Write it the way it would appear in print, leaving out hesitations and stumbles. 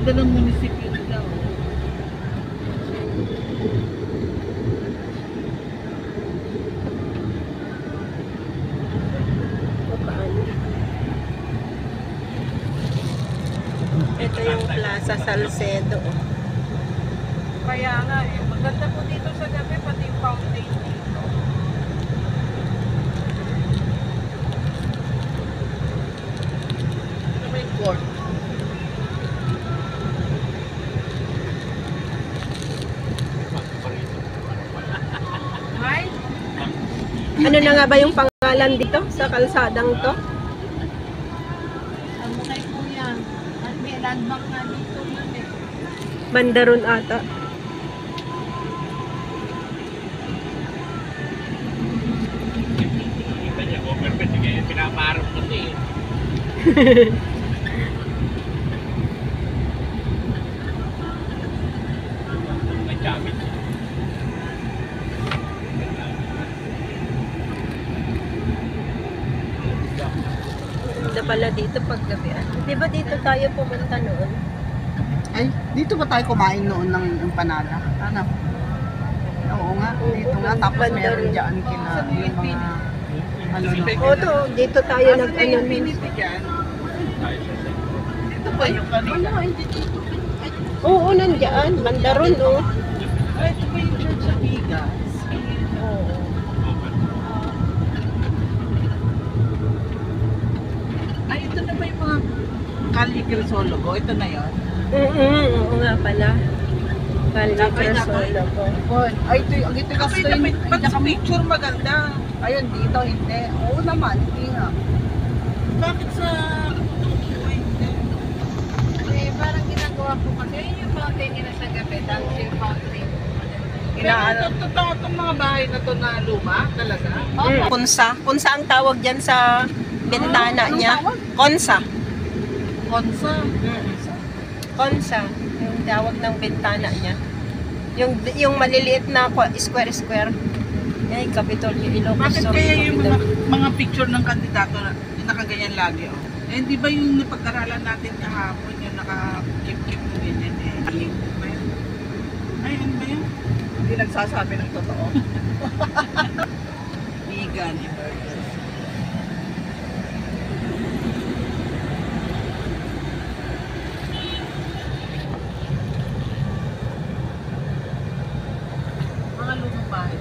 ganda ng munisipyo nila, oh. Ito yung Plaza Salcedo. Kaya nga eh, maganda po dito sa gabi, pati yung fountain dito. Ano may court? Hi? Ano na nga ba yung pangalan dito sa kalsadang to? Ano kay kuya? At may landmark nga dito yun eh. Mandaron ata. Pinaparap kasi eh. May gamit. Ganda pala dito paggabi. Di ba dito tayo pumunta noon? Ay, dito ba tayo kumain noon ng empanada? Ano? Oo nga, dito nga. Tapos meron dyan kina yung mga ano O to, dito tayo nag-ano. dyan? Dito ba yung kanina? Hindi dito. Oo, nandiyan. Mandaron, oh. Ay, ito ba yung church sa Vigas? Oo. Ay, ito na ba yung mga Kali Crisologo? Ito na yun? Oo nga pala. Caligrasol ako. Ay, ito kasi yung picture maganda. Ayun, dito, hindi. Oo naman, hindi nga. Bakit sa hindi? Eh, parang ginagawa ko kasi yung fountain nila sa gabi, tapos yung fountain. Pero totoo itong mga bahay na to na luma talaga? Kunsa. Kunsa ang tawag dyan sa bintana Anong niya. tawag? Konsa. Konsa. Konsa. Yung tawag ng bintana niya. Yung maliliit na square. Ay, Kapitolyo, Ilocos. Bakit kaya yung mga picture ng kandidato na nakaganyan lagi? Oh? Eh, di ba yung napag-aralan natin kahapon yung naka-keep mo ganyan eh? Link ba yun? Ay, ano ba yun? Hindi nagsasabi ng totoo. Vegan, burger. Mga lumang bahay.